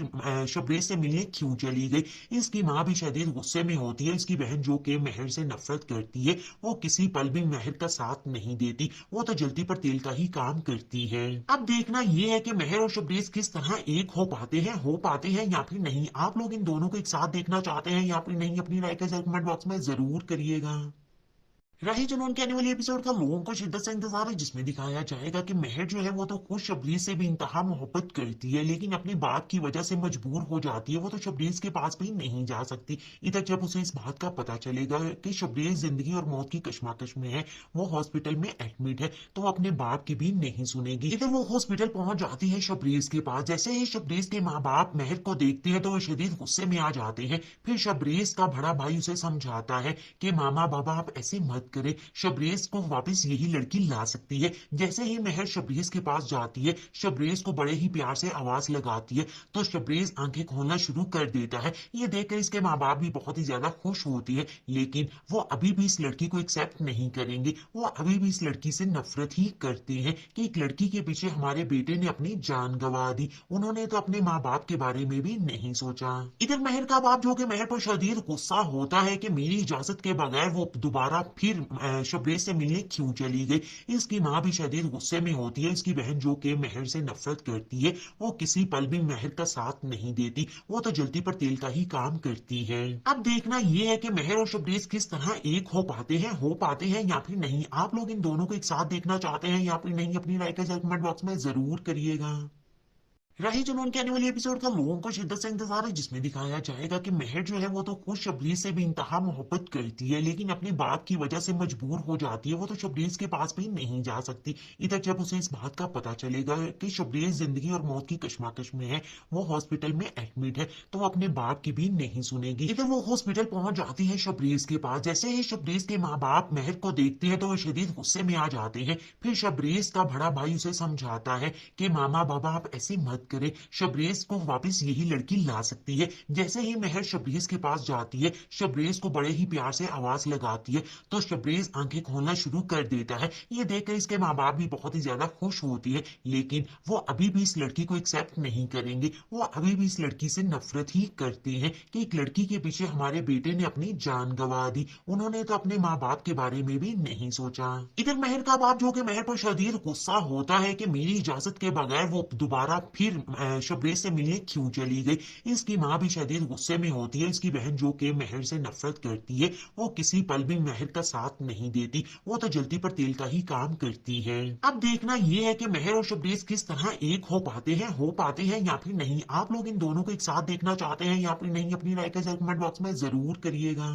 शबरीज से मिलने क्यों चली गई। इसकी माँ भी शदीद गुस्से में होती है। इसकी बहन जो कि महर से नफरत करती है, वो किसी पल भी महर का साथ नहीं देती। वो तो जल्दी पर तेल का ही काम करती है। अब देखना ये है कि महर और शबरीज किस तरह एक हो पाते हैं या फिर नहीं। आप लोग इन दोनों को एक साथ देखना चाहते हैं या फिर नहीं, अपनी राय का कमेंट बॉक्स में जरूर करिएगा। रही जुनून के आने वाले एपिसोड का लोगों को शिद्दत से इंतजार है, जिसमें दिखाया जाएगा कि महर जो है वो तो खुद शबरीज से भी इंतहा मोहब्बत करती है, लेकिन अपनी बात की वजह से मजबूर हो जाती है। वो तो शबरीज के पास भी नहीं जा सकती। इधर जब उसे इस बात का पता चलेगा कि शबरीज जिंदगी और मौत की कश्मकश में है, वो हॉस्पिटल में एडमिट है, तो वो अपने बाप की भी नहीं सुनेगी। इधर वो हॉस्पिटल पहुंच जाती है शबरीज के पास। जैसे ही शबरीज के माँ बाप महर को देखते हैं तो वो शदीद गुस्से में आ जाते हैं। फिर शबरीज का बड़ा भाई उसे समझाता है कि मामा बाबा आप ऐसे मत करे, शबरीज को वापस यही लड़की ला सकती है। जैसे ही महर शबरीज के पास जाती है, शबरीज को बड़े ही प्यार से आवाज लगाती है, तो शबरीज आंखें खोलना शुरू कर देता है। ये देखकर इसके माँ बाप भी बहुत ही ज्यादा खुश होती है, लेकिन वो अभी भी इस लड़की को एक्सेप्ट नहीं करेंगे। वो अभी भी इस लड़की से नफरत ही करते हैं कि एक लड़की के पीछे हमारे बेटे ने अपनी जान गंवा दी। उन्होंने तो अपने माँ बाप के बारे में भी नहीं सोचा। इधर महर का बाप जो कि महर पर शदीद गुस्सा होता है कि मेरी इजाजत के बगैर वो दोबारा फिर शबरीज से मिलने क्यों चली गई। इसकी माँ भी शदीद गुस्से में होती है। इसकी बहन जो कि महर से नफरत करती है, वो किसी पल भी महर का साथ नहीं देती। वो तो जल्दी पर तेल का ही काम करती है। अब देखना ये है कि महर और शबरीज किस तरह एक हो पाते हैं या फिर नहीं। आप लोग इन दोनों को एक साथ देखना चाहते हैं या फिर नहीं, अपनी राय का कमेंट बॉक्स में जरूर करिएगा। रही जुनून के आने वाले एपिसोड का लोगों को शिद्दत से इंतजार है, जिसमें दिखाया जाएगा कि महर जो है वो तो खुद शबरीज से भी इंतहा मोहब्बत करती है, लेकिन अपनी बात की वजह से मजबूर हो जाती है। वो तो शबरीज के पास भी नहीं जा सकती। इधर जब उसे इस बात का पता चलेगा कि शबरीज जिंदगी और मौत की कश्मकश में है, वो हॉस्पिटल में एडमिट है, तो वो अपने बाप की भी नहीं सुनेगी। इधर वो हॉस्पिटल पहुंच जाती है शबरीज के पास। जैसे ही शबरीज के माँ बाप महर को देखते हैं तो वो शदीद गुस्से में आ जाते हैं। फिर शबरीज का बड़ा भाई उसे समझाता है कि मामा बाबा आप ऐसे मत करे, शबरीज को वापस यही लड़की ला सकती है। जैसे ही महर शबरीज के पास जाती है, शबरीज को बड़े ही प्यार से आवाज लगाती है, तो शबरीज आंखें खोलना शुरू कर देता है। ये देखकर इसके माँ बाप भी बहुत ही ज्यादा खुश होती है, लेकिन वो अभी भी इस लड़की को एक्सेप्ट नहीं करेंगे। वो अभी भी इस लड़की से नफरत ही करते हैं कि एक लड़की के पीछे हमारे बेटे ने अपनी जान गंवा दी। उन्होंने तो अपने माँ बाप के बारे में भी नहीं सोचा। इधर महर का बाप जो कि महर पर शदीद गुस्सा होता है कि मेरी इजाजत के बगैर वो दोबारा फिर शबरीज से मिलने क्यों चली गई। इसकी माँ भी शदीद गुस्से में होती है। इसकी बहन जो कि महर से नफरत करती है, वो किसी पल भी महर का साथ नहीं देती। वो तो जल्दी पर तेल का ही काम करती है। अब देखना ये है कि महर और शबरीज किस तरह एक हो पाते हैं या फिर नहीं। आप लोग इन दोनों को एक साथ देखना चाहते हैं या फिर नहीं, अपनी राय का कमेंट बॉक्स में जरूर करिएगा।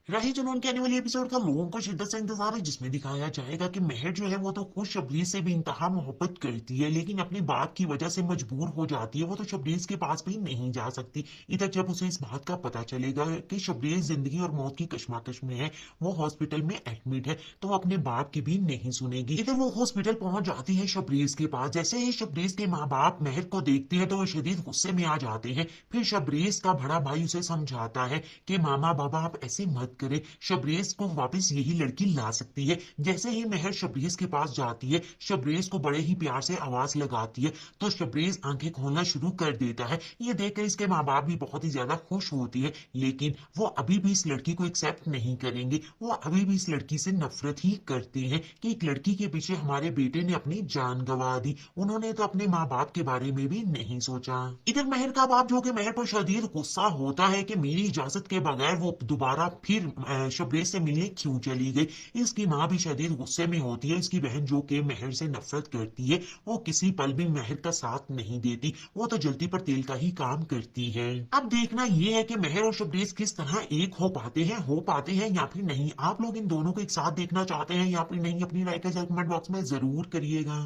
रही जुनून के आने वाले एपिसोड का लोगों को शिद्दत से इंतजार है, जिसमें दिखाया जाएगा कि महर जो है वो तो खुद शबरीज से भी इंतहा मोहब्बत करती है, लेकिन अपनी बात की वजह से मजबूर हो जाती है। वो तो शबरीज के पास भी नहीं जा सकती। इधर जब उसे इस बात का पता चलेगा कि शबरीज जिंदगी और मौत की कश्मकश में है, वो हॉस्पिटल में एडमिट है, तो वो अपने बाप की भी नहीं सुनेगी। इधर वो हॉस्पिटल पहुंच जाती है शबरीज के पास। जैसे ही शबरीज के माँ बाप महर को देखते हैं तो वो शदीद गुस्से में आ जाते हैं। फिर शबरीज का बड़ा भाई उसे समझाता है कि मामा बाबा आप ऐसे मत करे, शबरीज को वापस यही लड़की ला सकती है। जैसे ही महर शबरीज के पास जाती है, शबरीज को बड़े ही प्यार से आवाज लगाती है, तो शबरीज आंखें खोलना शुरू कर देता है। ये देखकर इसके माँ बाप भी बहुत ही ज्यादा खुश होती है, लेकिन वो अभी भी इस लड़की को एक्सेप्ट नहीं करेंगे। वो अभी भी इस लड़की से नफरत ही करते हैं कि एक लड़की के पीछे हमारे बेटे ने अपनी जान गंवा दी। उन्होंने तो अपने माँ बाप के बारे में भी नहीं सोचा। इधर महर का बाप जो कि महर पर शदीद गुस्सा होता है कि मेरी इजाजत के बगैर वो दोबारा फिर शबरीज से मिलने क्यों चली गई। इसकी माँ भी शदीद गुस्से में होती है। इसकी बहन जो कि महर से नफरत करती है, वो किसी पल भी महर का साथ नहीं देती। वो तो जल्दी पर तेल का ही काम करती है। अब देखना ये है कि महर और शबरीज किस तरह एक हो पाते हैं या फिर नहीं। आप लोग इन दोनों को एक साथ देखना चाहते हैं या फिर नहीं, अपनी राय का कमेंट बॉक्स में जरूर करिएगा।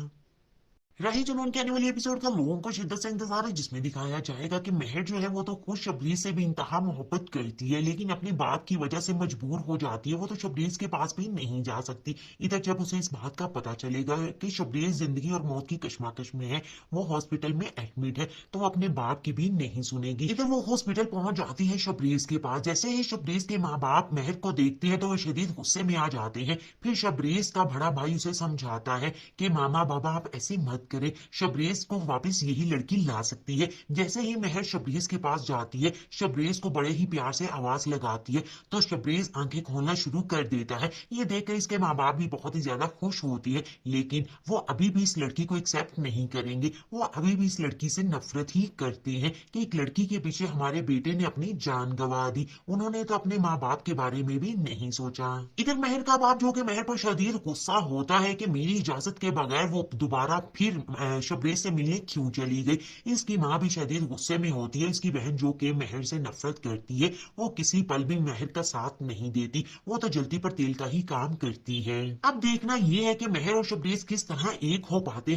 रही जुनून के आने वाले एपिसोड का लोगों को शिद्दत से इंतजार है, जिसमें दिखाया जाएगा कि महर जो है वो तो खुद शबरीज से भी इंतहा मोहब्बत करती है, लेकिन अपनी बात की वजह से मजबूर हो जाती है। वो तो शबरीज के पास भी नहीं जा सकती। इधर जब उसे इस बात का पता चलेगा कि शबरीज जिंदगी और मौत की कश्मकश में है, वो हॉस्पिटल में एडमिट है, तो वो अपने बाप की भी नहीं सुनेगी। इधर वो हॉस्पिटल पहुंच जाती है शबरीज के पास। जैसे ही शबरीज के माँ बाप महर को देखते हैं तो वो शदीद गुस्से में आ जाते हैं। फिर शबरीज का बड़ा भाई उसे समझाता है कि मामा बाबा आप ऐसे मत करे शबरेज को वापस यही लड़की ला सकती है। जैसे ही महर शबरेज के पास जाती है, शबरेज को बड़े ही प्यार से आवाज लगाती है तो शबरेज आंखें खोलना शुरू कर देता है। ये देखकर इसके माँ बाप भी बहुत ही ज्यादा खुश होती है, लेकिन वो अभी भी इस लड़की को एक्सेप्ट नहीं करेंगे। वो अभी भी इस लड़की से नफरत ही करते हैं कि एक लड़की के पीछे हमारे बेटे ने अपनी जान गंवा दी। उन्होंने तो अपने माँ बाप के बारे में भी नहीं सोचा। इधर महर का बाप जो कि महर पर शदीद गुस्सा होता है कि मेरी इजाजत के बगैर वो दोबारा फिर शबरेज से मिलने क्यों चली गई। इसकी माँ भी शदीद गुस्से में होती है। इसकी बहन जो कि महर से नफरत करती है, वो किसी पल भी महर का साथ नहीं देती। वो तो जल्दी पर तेल का ही काम करती है। अब देखना ये है कि महर और शबरेज किस तरह एक हो पाते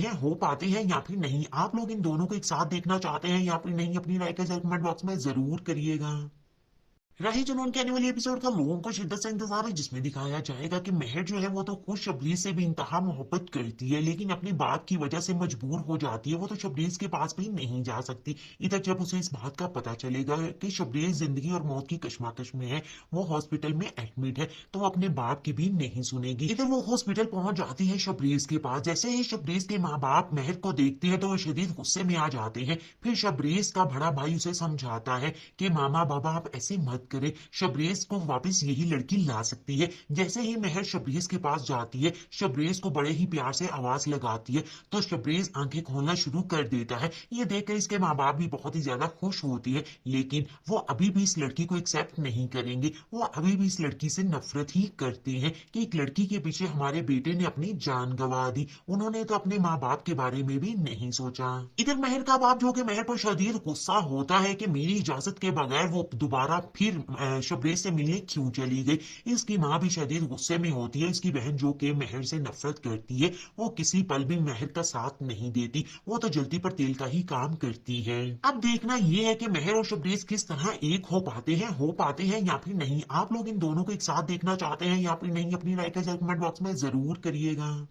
हैं या फिर नहीं। आप लोग इन दोनों को एक साथ देखना चाहते हैं या फिर नहीं, अपनी राय का कमेंट बॉक्स में जरूर करिएगा। रही जुनून के आने वाले एपिसोड का लोगों को शिद्दत से इंतजार है, जिसमें दिखाया जाएगा कि महर जो है वो तो खुद शबरीज से भी इंतहा मोहब्बत करती है, लेकिन अपनी बात की वजह से मजबूर हो जाती है। वो तो शबरीज के पास भी नहीं जा सकती। इधर जब उसे इस बात का पता चलेगा कि शबरीज जिंदगी और मौत की कशमकश में है, वो हॉस्पिटल में एडमिट है, तो वो अपने बाप की भी नहीं सुनेगी। इधर वो हॉस्पिटल पहुंच जाती है शबरीज के पास। जैसे ही शबरीज के माँ बाप महर को देखते हैं तो वो शदीद गुस्से में आ जाते हैं। फिर शबरीज का बड़ा भाई उसे समझाता है कि मामा बाबा आप ऐसे मत करे, शबरेज को वापस यही लड़की ला सकती है। जैसे ही महर शबरेज के पास जाती है, शबरेज को बड़े ही प्यार से आवाज लगाती है तो शबरेज आंखें खोलना शुरू कर देता है। ये देखकर इसके माँ बाप भी बहुत ही ज्यादा खुश होती है, लेकिन वो अभी भी इस लड़की को एक्सेप्ट नहीं करेंगे। वो अभी भी इस लड़की से नफरत ही करते हैं कि एक लड़की के पीछे हमारे बेटे ने अपनी जान गंवा दी। उन्होंने तो अपने माँ बाप के बारे में भी नहीं सोचा। इधर महर का बाप जो कि महर पर शदीद गुस्सा होता है कि मेरी इजाजत के बगैर वो दोबारा फिर शबरेज से मिलने क्यों चली गई। इसकी माँ भी शदीद गुस्से में होती है। इसकी बहन जो कि महर से नफरत करती है, वो किसी पल भी महर का साथ नहीं देती। वो तो जल्दी पर तेल का ही काम करती है। अब देखना ये है कि महर और शबरेज किस तरह एक हो पाते हैं या फिर नहीं। आप लोग इन दोनों को एक साथ देखना चाहते हैं या फिर नहीं, अपनी राय का कमेंट बॉक्स में जरूर करिएगा।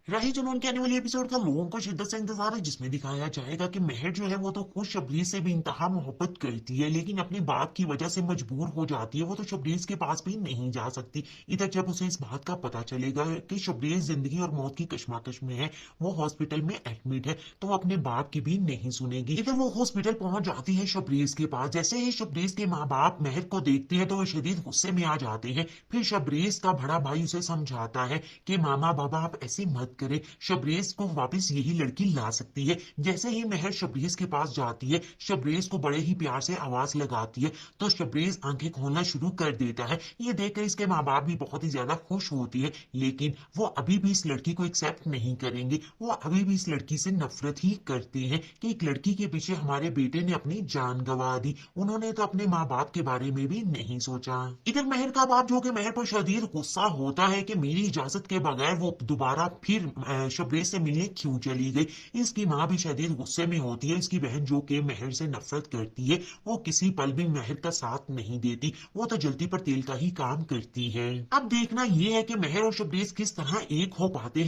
रही जुनून के आने वाले एपिसोड का लोगों को शिद्दत से इंतजार है, जिसमें दिखाया जाएगा कि महर जो है वो तो खुद शबरीज से भी इंतहा मोहब्बत करती है, लेकिन अपनी बात की वजह से मजबूर हो जाती है। वो तो शबरीज के पास भी नहीं जा सकती। इधर जब उसे इस बात का पता चलेगा कि शबरीज जिंदगी और मौत की कशमकश में है, वो हॉस्पिटल में एडमिट है, तो वो अपने बाप की भी नहीं सुनेगी। इधर वो हॉस्पिटल पहुंच जाती है शबरीज के पास। जैसे ही शबरीज के माँ बाप महर को देखते हैं तो वो शदीद गुस्से में आ जाते हैं। फिर शबरीज का बड़ा भाई उसे समझाता है कि मामा बाबा आप ऐसे मत करे, शबरेज को वापस यही लड़की ला सकती है। जैसे ही महर शबरेज के पास जाती है, शबरेज को बड़े ही प्यार से आवाज लगाती है तो शबरेज आंखें खोलना शुरू कर देता है। ये देखकर इसके माँ बाप भी बहुत ही ज्यादा खुश होती है, लेकिन वो अभी भी इस लड़की को एक्सेप्ट नहीं करेंगे। वो अभी भी इस लड़की से नफरत ही करते हैं कि एक लड़की के पीछे हमारे बेटे ने अपनी जान गंवा दी। उन्होंने तो अपने माँ बाप के बारे में भी नहीं सोचा। इधर महर का बाप जो कि महर पर शदीद गुस्सा होता है कि मेरी इजाजत के बगैर वो दोबारा फिर शबरेज से मिलने क्यों चली गई। इसकी माँ भी शदीद गुस्से में होती है। इसकी बहन जो कि महर से नफरत करती है, वो किसी पल भी महर का साथ नहीं देती। वो तो जल्दी पर तेल का ही काम करती है। अब देखना ये है कि महर और शबरेज किस तरह एक हो पाते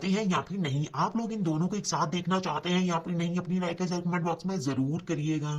हैं या फिर नहीं। आप लोग इन दोनों को एक साथ देखना चाहते हैं या फिर नहीं, अपनी राय का कमेंट बॉक्स में जरूर करिएगा।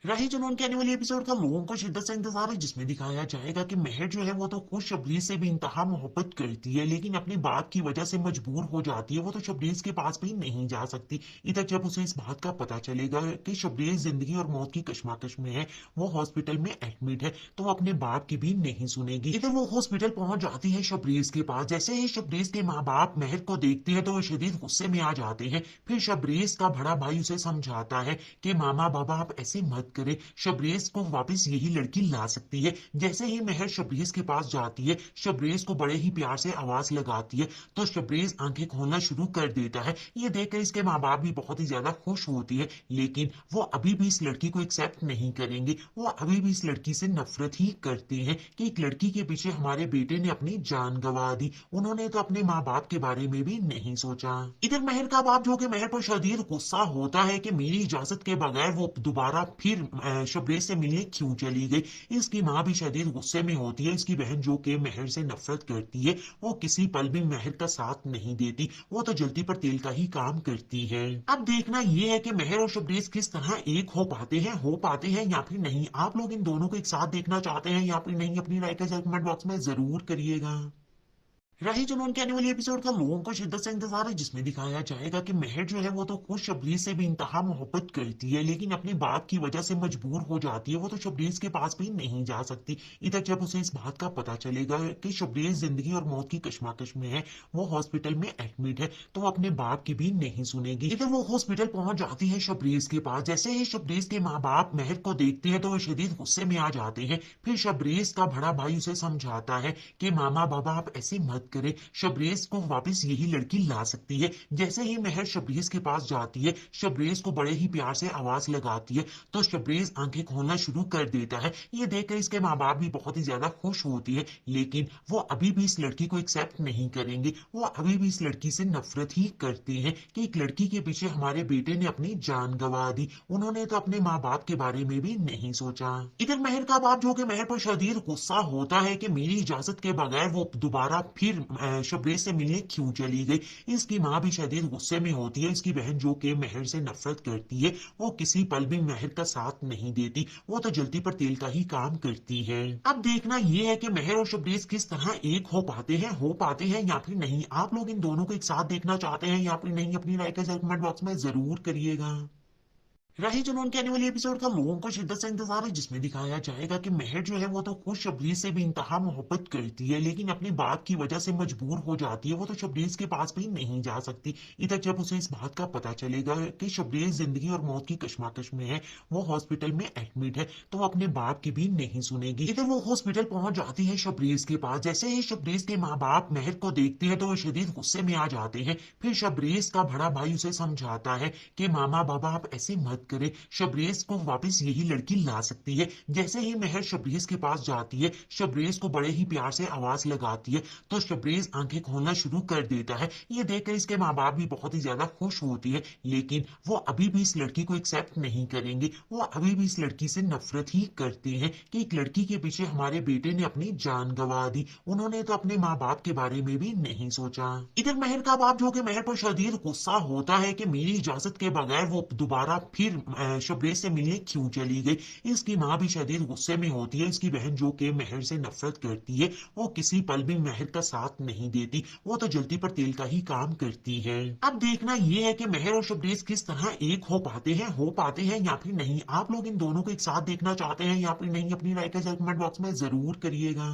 रही जुनून के आने वाले एपिसोड का लोगों को शिद्दत से इंतजार है, जिसमें दिखाया जाएगा कि महर जो है वो तो खुद शबरीज से भी इंतहा मोहब्बत करती है, लेकिन अपनी बात की वजह से मजबूर हो जाती है। वो तो शबरीज के पास भी नहीं जा सकती। इधर जब उसे इस बात का पता चलेगा कि शबरीज जिंदगी और मौत की कशमकश में है, वो हॉस्पिटल में एडमिट है, तो वो अपने बाप की भी नहीं सुनेगी। इधर वो हॉस्पिटल पहुंच जाती है शबरीज के पास। जैसे ही शबरीज के माँ बाप महर को देखते हैं तो वो शदीद गुस्से में आ जाते हैं। फिर शबरीज का बड़ा भाई उसे समझाता है कि मामा बाबा आप ऐसे मत करे, शबरेज को वापस यही लड़की ला सकती है। जैसे ही महर शबरेज के पास जाती है, शबरेज को बड़े ही प्यार से आवाज लगाती है तो शबरेज आंखें खोलना शुरू कर देता है। ये देखकर इसके माँ बाप भी बहुत ही ज्यादा खुश होती है, लेकिन वो अभी भी इस लड़की को एक्सेप्ट नहीं करेंगे। वो अभी भी इस लड़की से नफरत ही करते हैं कि एक लड़की के पीछे हमारे बेटे ने अपनी जान गंवा दी। उन्होंने तो अपने माँ बाप के बारे में भी नहीं सोचा। इधर महर का बाप जो कि महर पर शदीद गुस्सा होता है कि मेरी इजाजत के बगैर वो दोबारा फिर शबरेज से मिलने क्यों चली गई। इसकी माँ भी शदीद गुस्से में होती है। इसकी बहन जो कि महर से नफरत करती है, वो किसी पल भी महर का साथ नहीं देती। वो तो जल्दी पर तेल का ही काम करती है। अब देखना ये है कि महर और शबरेज किस तरह एक हो पाते हैं या फिर नहीं। आप लोग इन दोनों को एक साथ देखना चाहते हैं या फिर नहीं, अपनी राय का कमेंट बॉक्स में जरूर करिएगा। रही जुनून के आने वाली एपिसोड का लोगों को शिद्दत से इंतजार है, जिसमें दिखाया जाएगा कि महर जो है वो तो खुद शबरीज से भी इंतहा मोहब्बत करती है, लेकिन अपनी बाप की वजह से मजबूर हो जाती है। वो तो शबरीज के पास भी नहीं जा सकती। इधर जब उसे इस बात का पता चलेगा कि शबरीज जिंदगी और मौत की कश्मकश में है, वो हॉस्पिटल में एडमिट है, तो वो अपने बाप की भी नहीं सुनेगी। इधर वो हॉस्पिटल पहुंच जाती है शबरीज के पास। जैसे ही शबरीज के माँ बाप महर को देखते हैं तो वो शदीद गुस्से में आ जाते हैं। फिर शबरीज का बड़ा भाई उसे समझाता है कि मामा बाबा आप ऐसे मत करें, शबरीज को वापस यही लड़की ला सकती है। जैसे ही महर शबरीज के पास जाती है, शबरीज को बड़े ही प्यार से आवाज लगाती है, तो शबरीज आंखें खोलना शुरू कर देता है। ये देखकर इसके माँ बाप भी बहुत ही ज्यादा खुश होती है, लेकिन वो अभी भी इस लड़की को एक्सेप्ट नहीं करेंगे। वो अभी भी इस लड़की से नफरत ही करते हैं कि एक लड़की के पीछे हमारे बेटे ने अपनी जान गंवा दी। उन्होंने तो अपने माँ बाप के बारे में भी नहीं सोचा। इधर महर का बाप जो कि महर पर शदीद गुस्सा होता है कि मेरी इजाजत के बगैर वो दोबारा फिर शबरीज से मिलने क्यों चली गई। इसकी माँ भी शदीद गुस्से में होती है। इसकी बहन जो कि महर से नफरत करती है, वो किसी पल भी महर का साथ नहीं देती। वो तो जल्दी पर तेल का ही काम करती है। अब देखना ये है कि महर और शबरीज किस तरह एक हो पाते हैं या फिर नहीं। आप लोग इन दोनों को एक साथ देखना चाहते हैं या फिर नहीं, अपनी राय का कमेंट बॉक्स में जरूर करिएगा। रही जुनून के आने वाली एपिसोड का लोगों को शिद्दत से इंतजार है, जिसमें दिखाया जाएगा कि महर जो है वो तो खुद शबरीज से भी इंतहा मोहब्बत करती है, लेकिन अपनी बाप की वजह से मजबूर हो जाती है। वो तो शबरीज के पास भी नहीं जा सकती। इधर जब उसे इस बात का पता चलेगा कि शबरीज जिंदगी और मौत की कश्मकश में है, वो हॉस्पिटल में एडमिट है, तो वो अपने बाप की भी नहीं सुनेगी। इधर वो हॉस्पिटल पहुंच जाती है शबरीज के पास। जैसे ही शबरीज के माँ बाप महर को देखते हैं तो वो शदीद गुस्से में आ जाते हैं। फिर शबरीज का बड़ा भाई उसे समझाता है कि मामा बाबा आप ऐसे मत करें, शबरीज को वापस यही लड़की ला सकती है। जैसे ही महर शबरीज के पास जाती है, शबरीज को बड़े ही प्यार से आवाज लगाती है, तो शबरीज आंखें खोलना शुरू कर देता है। ये देखकर इसके माँ बाप भी बहुत ही ज्यादा खुश होती है, लेकिन वो अभी भी इस लड़की को एक्सेप्ट नहीं करेंगे। वो अभी भी इस लड़की से नफरत ही करते हैं कि एक लड़की के पीछे हमारे बेटे ने अपनी जान गंवा दी। उन्होंने तो अपने माँ बाप के बारे में भी नहीं सोचा। इधर महर का बाप जो कि महर पर शदीद गुस्सा होता है कि मेरी इजाजत के बगैर वो दोबारा फिर शबरीज से मिलने क्यों चली गई। इसकी माँ भी शदीद गुस्से में होती है। इसकी बहन जो कि महर से नफरत करती है, वो किसी पल भी महर का साथ नहीं देती। वो तो जल्दी पर तेल का ही काम करती है। अब देखना ये है कि महर और शबरीज किस तरह एक हो पाते हैं या फिर नहीं। आप लोग इन दोनों को एक साथ देखना चाहते हैं या फिर नहीं, अपनी राय का कमेंट बॉक्स में जरूर करिएगा।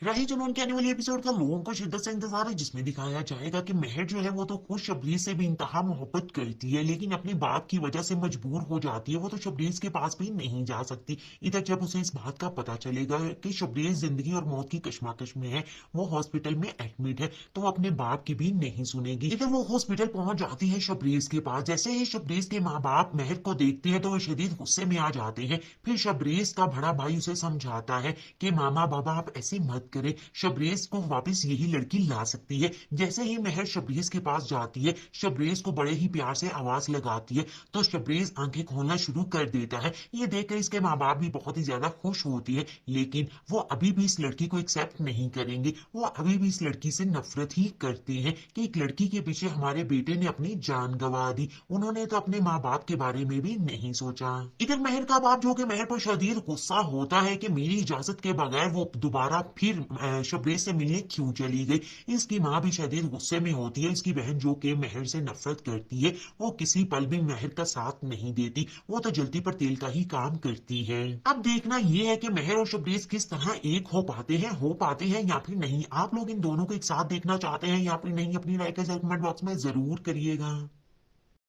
रही जुनून के आने वाली एपिसोड का लोगों को शिद्दत से इंतजार है, जिसमें दिखाया जाएगा कि महर जो है वो तो खुद शबरीज से भी इंतहा मोहब्बत करती है, लेकिन अपने बाप की वजह से मजबूर हो जाती है। वो तो शबरीज के पास भी नहीं जा सकती। इधर जब उसे इस बात का पता चलेगा कि शबरीज जिंदगी और मौत की कश्मकश में है, वो हॉस्पिटल में एडमिट है, तो वो अपने बाप की भी नहीं सुनेगी। इधर वो हॉस्पिटल पहुंच जाती है शबरीज के पास। जैसे ही शबरीज के माँ बाप महर को देखते हैं तो वो शदीद गुस्से में आ जाते हैं। फिर शबरीज का बड़ा भाई उसे समझाता है कि मामा बाबा आप ऐसे मत करें, शबरीज को वापस यही लड़की ला सकती है। जैसे ही महर शबरीज के पास जाती है, शबरीज को बड़े ही प्यार से आवाज लगाती है, तो शबरीज आंखें खोलना शुरू कर देता है। ये देखकर इसके माँ बाप भी बहुत ही ज्यादा खुश होती है, लेकिन वो अभी भी इस लड़की को एक्सेप्ट नहीं करेंगे। वो अभी भी इस लड़की से नफरत ही करते हैं कि एक लड़की के पीछे हमारे बेटे ने अपनी जान गंवा दी। उन्होंने तो अपने माँ बाप के बारे में भी नहीं सोचा। इधर महर का बाप जो कि महर पर शदीद गुस्सा होता है कि मेरी इजाजत के बगैर वो दोबारा फिर शबरीज से मिलने क्यों चली गई। इसकी माँ भी शदीद गुस्से में होती है। इसकी बहन जो कि महर से नफरत करती है, वो किसी पल भी महर का साथ नहीं देती। वो तो जल्दी पर तेल का ही काम करती है। अब देखना ये है कि महर और शबरीज किस तरह एक हो पाते हैं या फिर नहीं। आप लोग इन दोनों को एक साथ देखना चाहते हैं या फिर नहीं, अपनी राय का कमेंट बॉक्स में जरूर करिएगा।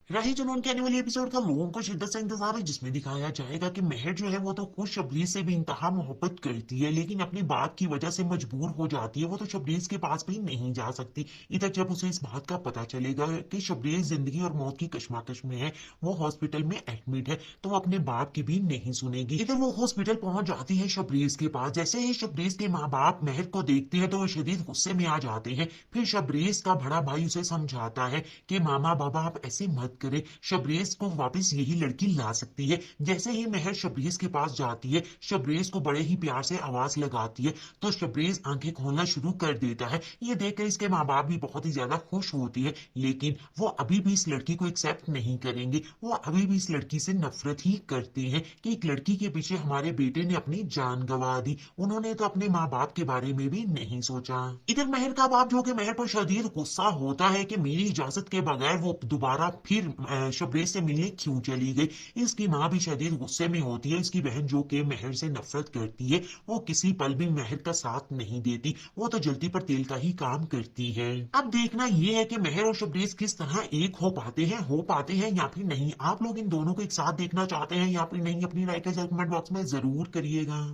रही जुनून के आने वाली एपिसोड का लोगों को शिद्दत से इंतजार है, जिसमें दिखाया जाएगा कि महर जो है वो तो खुद शबरीज से भी इंतहा मोहब्बत करती है, लेकिन अपनी बाप की वजह से मजबूर हो जाती है। वो तो शबरीज के पास भी नहीं जा सकती। इधर जब उसे इस बात का पता चलेगा कि शबरीज जिंदगी और मौत की कश्मकश में है, वो हॉस्पिटल में एडमिट है, तो वो अपने बाप की भी नहीं सुनेगी। इधर वो हॉस्पिटल पहुंच जाती है शबरीज के पास। जैसे ही शबरीज के माँ बाप महर को देखते हैं तो वो शदीद गुस्से में आ जाते हैं। फिर शबरीज का बड़ा भाई उसे समझाता है कि मामा बाबा आप ऐसे मत मदद करे, शबरेज को वापस यही लड़की ला सकती है। जैसे ही महर शबरेज के पास जाती है, शबरेज को बड़े ही प्यार से आवाज लगाती है तो शबरेज आंखें खोलना शुरू कर देता है। ये देखकर इसके माँ बाप भी बहुत ही ज्यादा खुश होती है, लेकिन वो अभी भी इस लड़की को एक्सेप्ट नहीं करेंगे। वो अभी भी इस लड़की से नफरत ही करते हैं कि एक लड़की के पीछे हमारे बेटे ने अपनी जान गंवा दी। उन्होंने तो अपने माँ बाप के बारे में भी नहीं सोचा। इधर महर का बाप जो कि महर पर शदीद गुस्सा होता है कि मेरी इजाजत के बगैर वो दोबारा फिर शबरेज से मिलने क्यों चली गई। इसकी माँ भी शदीद गुस्से में होती है। इसकी बहन जो कि महर से नफरत करती है, वो किसी पल भी महर का साथ नहीं देती, वो तो जल्दी पर तेल का ही काम करती है। अब देखना ये है कि महर और शबरेज किस तरह एक हो पाते हैं या फिर नहीं। आप लोग इन दोनों को एक साथ देखना चाहते हैं या फिर नहीं, अपनी राय का कमेंट बॉक्स में जरूर करिएगा।